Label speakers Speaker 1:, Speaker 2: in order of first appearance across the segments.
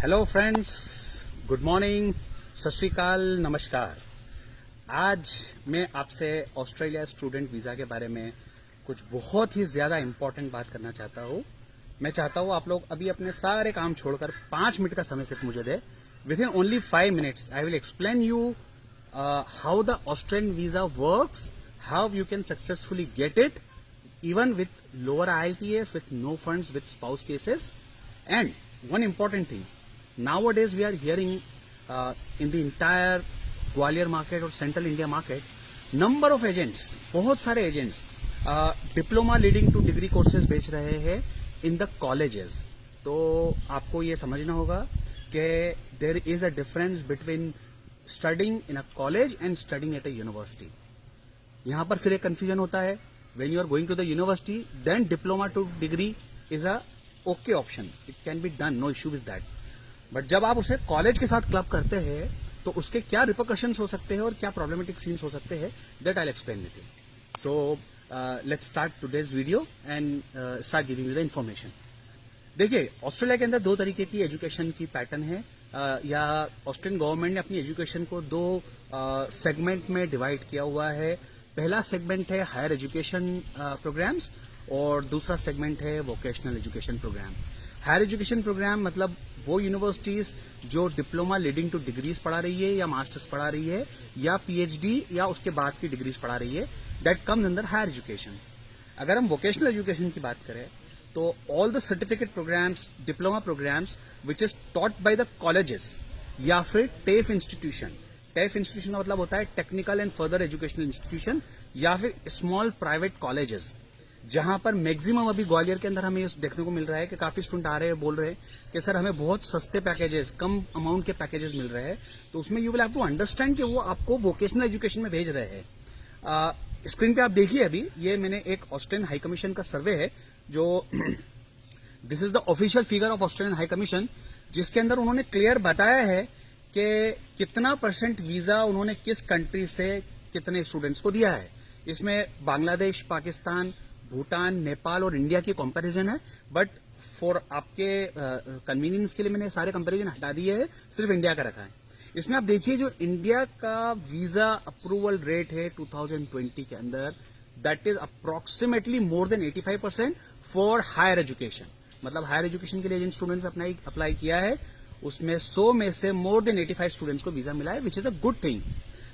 Speaker 1: Hello friends, good morning, सत श्री अकाल, नमस्कार। आज मैं आपसे ऑस्ट्रेलिया स्टूडेंट वीज़ा के बारे में कुछ बहुत ही ज़्यादा इम्पोर्टेंट बात करना चाहता हूँ। मैं चाहता हूँ आप लोग अभी अपने सारे काम छोड़कर 5 मिनट का समय सिर्फ मुझे दे। Within only 5 minutes I will explain you how the Australian visa works, how you can successfully get it even with lower IELTS, with no funds, with spouse cases. And one important thing, nowadays we are hearing in the entire Gwalior market or central India market, number of agents, बहुत सारे agents diploma leading to degree courses बेच रहे हैं in the colleges. तो आपको ये समझना होगा कि there is a difference between studying in a college and studying at a university. यहाँ पर फिर एक कंफ्यूजन होता है। When you are going to the university, then diploma to degree is a okay option. It can be done, no issue with that. But जब आप उसे college के साथ क्लब करते हैं तो उसके क्या रिपरकशंस हो सकते हैं और क्या प्रॉब्लमेटिक सीन्स हो सकते हैं, that I'll explain with you. So let's start today's video and start giving you the information. देखिए, ऑस्ट्रेलिया के अंदर दो तरीके की एजुकेशन की पैटर्न है, या ऑस्ट्रेलियन गवर्नमेंट ने अपनी एजुकेशन को दो सेगमेंट में डिवाइड किया हुआ है। पहला सेगमेंट है हायर एजुकेशन प्रोग्राम्स और दूसरा सेगमेंट है vocational education program. Higher education program मतलब वो यूनिवर्सिटीज जो डिप्लोमा लीडिंग टू डिग्रीज पढ़ा रही है या मास्टर्स पढ़ा रही है या पीएचडी या उसके बाद की डिग्रीज पढ़ा रही है, that comes under higher education. अगर हम वोकेशनल एजुकेशन की बात करें तो all the certificate programs, diploma programs which is taught by the colleges या फिर टेफ इंस्टीट्यूशन। टेफ इंस्टीट्यूशन का मतलब होता है technical and further educational institution या फिर स्मॉल प्राइवेट कॉलेजेस, जहां पर मैक्सिमम अभी ग्वालियर के अंदर हमें देखने को मिल रहा है कि काफी स्टूडेंट आ रहे हैं, बोल रहे हैं कि सर हमें बहुत सस्ते पैकेजेस, कम अमाउंट के पैकेजेस मिल रहे हैं। तो उसमें you will have to understand कि वो आपको वोकेशनल एजुकेशन में भेज रहे हैं। स्क्रीन पे आप देखिए, अभी ये मैंने एक ऑस्ट्रेलियन हाई कमीशन का सर्वे है जो this is the official figure of Australian high commission, जिसके अंदर उन्होंने क्लियर बताया है कि कितना परसेंट वीजा उन्होंने किस कंट्री से कितने स्टूडेंट्स को दिया है। इसमें बांग्लादेश, पाकिस्तान, भूटान, नेपाल और इंडिया की कंपैरिजन है, बट फॉर आपके कन्वीनियंस के लिए मैंने सारे कंपैरिजन हटा दिए हैं, सिर्फ इंडिया का रखा है। इसमें आप देखिए जो इंडिया का वीजा अप्रूवल रेट है 2020 के अंदर, that is approximately more than 85% for higher education. मतलब हायर एजुकेशन के लिए जिन स्टूडेंट्स अप्लाई किया है उसमें 100 में से मोर देन 85 स्टूडेंट्स को वीजा मिला है, which is a good thing.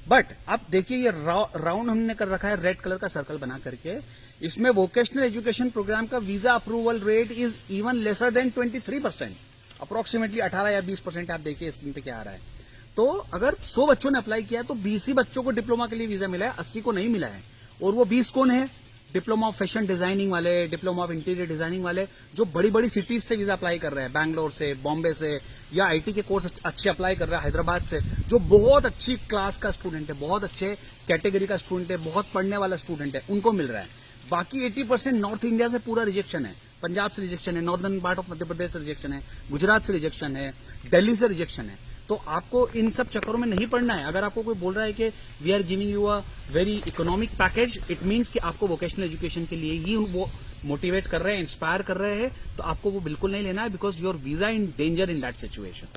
Speaker 1: But आप देखिए ये राउंड हमने कर रखा है रेड कलर का सर्कल बना करके। इसमें वोकेशनल एजुकेशन प्रोग्राम का visa approval rate is even lesser than 23%, approximately 18 या 20%। आप देखिए स्क्रीन पे क्या आ रहा है। तो अगर 100 बच्चों ने अप्लाई किया तो 20 ही बच्चों को डिप्लोमा के लिए वीजा मिला है, 80 को नहीं मिला है। और वो 20 कौन है? डिप्लोमा ऑफ फैशन डिजाइनिंग वाले, डिप्लोमा ऑफ इंटीरियर डिजाइनिंग वाले, जो बड़ी बड़ी सिटीज से वीजा अप्लाई कर रहे हैं, बैंगलोर से, बॉम्बे से, या आईटी के कोर्स अच्छे अप्लाई कर रहा है हैदराबाद से, जो बहुत अच्छी क्लास का स्टूडेंट है, बहुत अच्छे कैटेगरी का स्टूडेंट है, बहुत पढ़ने वाला स्टूडेंट है, उनको मिल रहा है। बाकी 80% नॉर्थ इंडिया से पूरा रिजेक्शन है। पंजाब से रिजेक्शन है, northern part of Madhya Pradesh से रिजेक्शन है, गुजरात से रिजेक्शन है, दिल्ली से रिजेक्शन है। तो आपको इन सब चक्करों में नहीं पड़ना है। अगर आपको कोई बोल रहा है कि we are giving you a very economic package, it means कि आपको वोकेशनल एजुकेशन के लिए ही वो मोटिवेट कर रहे हैं, इंस्पायर कर रहे हैं, तो आपको वो बिल्कुल नहीं लेना है, because your visa in danger in that situation.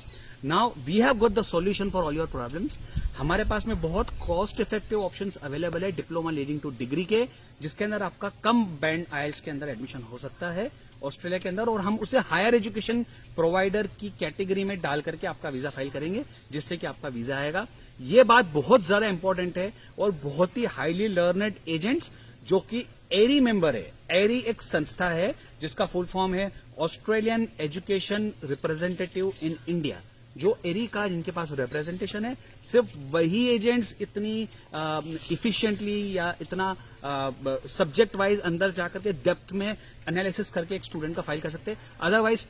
Speaker 1: Now we have got the solution for all your problems. हमारे पास में बहुत कॉस्ट इफेक्टिव ऑप्शंस अवेलेबल है डिप्लोमा लीडिंग टू डिग्री के, जिसके अंदर आपका कम बैंड आइल्स के अंदर एडमिशन हो सकता है ऑस्ट्रेलिया के अंदर, और हम उसे हायर एजुकेशन प्रोवाइडर की कैटेगरी में डाल करके आपका वीजा फाइल करेंगे, जिससे कि आपका वीजा आएगा। ये बात बहुत ज्यादा इंपॉर्टेंट है। और बहुत ही हाईली लर्नड एजेंट्स जो कि एरी मेंबर है, एरी एक संस्था है जिसका फुल फॉर्म है Australian education representative in India, जो एरी का जिनके पास रिप्रेजेंटेशन है, सिर्फ वही एजेंट्स इतनी इफिशिएंटली या इतना सब्जेक्ट वाइज अंदर जाकर के डेप्थ में एनालिसिस करके एक स्टूडेंट का फाइल कर सकते हैं। अदरवाइज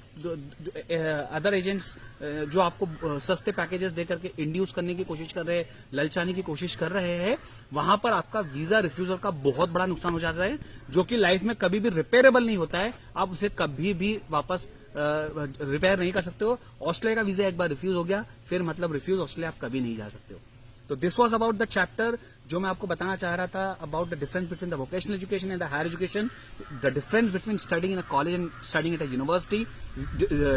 Speaker 1: अदर एजेंट्स जो आपको सस्ते पैकेजेस देकर के इंड्यूस करने की कोशिश कर रहे हैं, ललचाने की कोशिश कर रहे हैं, वहां पर आपका वीजा रिफ्यूजल का बहुत बड़ा नुकसान हो जाता है, जो कि लाइफ में कभी भी रिपेयरेबल नहीं होता है। आप उसे कभी भी वापस रिपेयर नहीं कर सकते हो। ऑस्ट्रेलिया का वीजा एक बार रिफ्यूज हो गया, फिर मतलब रिफ्यूज ऑस्ट्रेलिया आप कभी नहीं जा सकते हो। तो this was about the chapter जो मैं आपको बताना चाह रहा था about the difference between the vocational education and the higher education, the difference between studying in a college and studying at a university,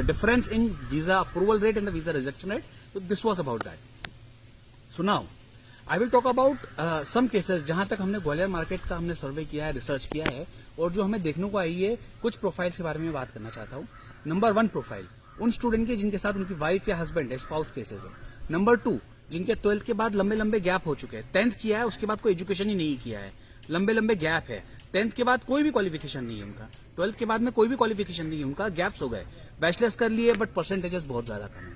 Speaker 1: difference in visa approval rate and the visa rejection rate. तो this was about that. So now I will talk about some cases जहां तक हमने Gwalior market का हमने सर्वे किया है, research किया है, और जो हमें देखने को आई है, कुछ प्रोफाइल्स के बारे में बात करना चाहता हूं. नंबर 1 प्रोफाइल उन स्टूडेंट के जिनके साथ उनकी वाइफ या हस्बैंड है, स्पाउस केसेस है. नंबर 2 जिनके 12th के बाद लंबे लंबे गैप हो चुके हैं. 10th किया है, उसके बाद कोई एजुकेशन ही नहीं किया है, लंबे लंबे गैप है. 10th के बाद कोई भी क्वालिफिकेशन नहीं है उनका, 12th के बाद में कोई भी क्वालिफिकेशन नहीं है उनका, गैप्स हो गए. बैचलर्स कर लिए बट परसेंटेजेस बहुत ज्यादा कम है.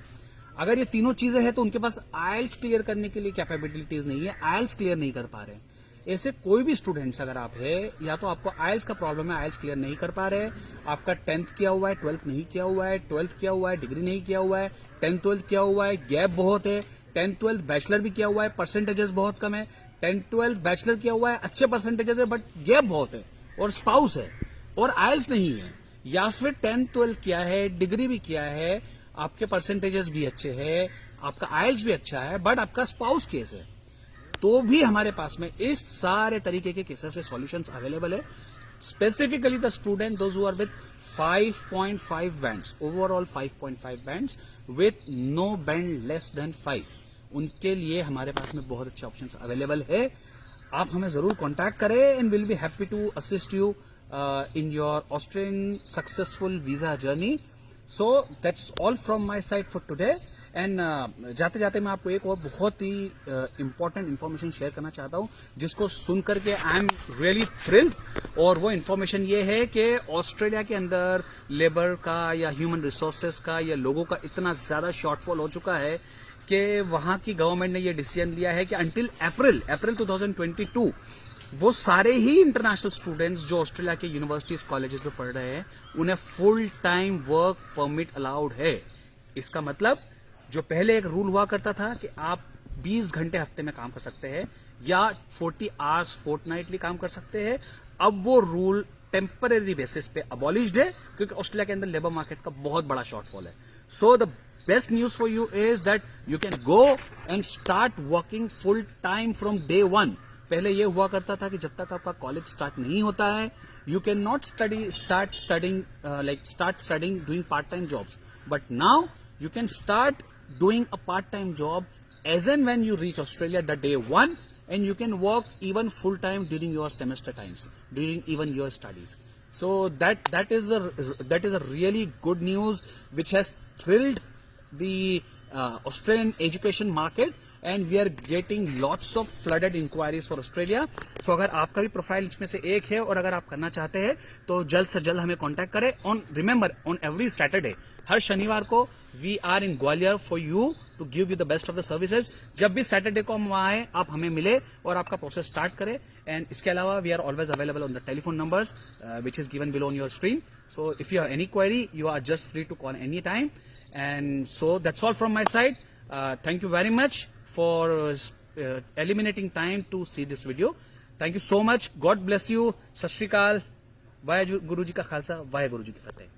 Speaker 1: अगर ये तीनों चीजें हैं तो उनके पास आइल्स क्लियर करने के लिए कैपेबिलिटीज नहीं है, आइल्स क्लियर नहीं कर पा रहे हैं. ऐसे कोई भी स्टूडेंट्स अगर आप है, या तो आपको आइल्स का प्रॉब्लम है, आइल्स क्लियर नहीं कर पा रहे, आपका 10th किया हुआ है, 12th नहीं किया हुआ है, 12th किया हुआ है, डिग्री नहीं किया हुआ है, 10th 12th किया हुआ है, गैप बहुत है, 10th 12th बैचलर भी किया हुआ है, परसेंटेजेस बहुत कम है, 10th 12th बैचलर किया हुआ है, अच्छे परसेंटेजेस है बट गैप बहुत है, और स्पाउस है और आइल्स नहीं है, या फिर 10th 12th किया है, डिग्री भी किया है, आपके परसेंटेजेस भी अच्छे हैं, आपका आइल्स भी अच्छा है, बट आपका स्पाउस केस है, तो भी हमारे पास में इस सारे तरीके के केसेस के सॉल्यूशंस अवेलेबल है. Specifically the student those who are with 5.5 bands, overall 5.5 bands with no band less than 5, उनके लिए हमारे पास में बहुत अच्छे ऑप्शंस अवेलेबल है. आप हमें जरूर कांटेक्ट करें and will be happy to assist you in your Australian successful visa journey. So that's all from my side for today. And जाते जाते मैं आपको एक और बहुत ही इंपॉर्टेंट इन्फॉर्मेशन शेयर करना चाहता हूं, जिसको सुन करके आई एम रियली थ्रिल्ड. और वो इन्फॉर्मेशन ये है कि ऑस्ट्रेलिया के अंदर लेबर का या ह्यूमन रिसोर्सेज का या लोगों का इतना ज्यादा शॉर्टफॉल हो चुका है कि वहां की गवर्नमेंट ने ये डिसीजन लिया है कि अंटिल अप्रैल 2022 वो सारे ही इंटरनेशनल स्टूडेंट्स जो ऑस्ट्रेलिया के यूनिवर्सिटीज कॉलेजेस में पढ़ रहे हैं, उन्हें full time work permit allowed है. इसका मतलब जो पहले एक रूल हुआ करता था कि आप 20 घंटे हफ्ते में काम कर सकते हैं या 40 आवर्स फोर्टनाइटली काम कर सकते हैं, अब वो रूल टेम्पररी बेसिस पे अबॉलिश्ड है, क्योंकि ऑस्ट्रेलिया के अंदर लेबर मार्केट का बहुत बड़ा शॉर्टफॉल है. So the best news for you is that you can go and start working full time from day 1. पहले ये हुआ करता था कि जब तक आपका कॉलेज स्टार्ट नहीं होता है, you can not start studying doing part time jobs, but now you can start doing a part-time job as and when you reach Australia the day 1, and you can work even full-time during your semester times, during even your studies. So that is a really good news which has thrilled the Australian education market, and we are getting lots of flooded inquiries for Australia. So अगर आपका भी profile इसमें से एक है और अगर आप करना चाहते हैं तो जल्द से जल्द हमें कांटेक्ट करें. रिमेंबर ऑन एवरी सैटरडे, हर शनिवार को we are in Gwalior for you to give you the best of the services. जब भी सैटरडे को हम वहां आए, आप हमें मिले और आपका प्रोसेस स्टार्ट करें. एंड इसके अलावा we are always available on the telephone numbers which is given below on your screen. So if you have any query, you are just free to call any time. And so that's all from my side. Thank you very much for eliminating time to see this video. Thank you so much. God bless you. Sat Sri Akal. Vaheguru Ji Ka Khalsa, Vaheguru Ji Ki Fateh.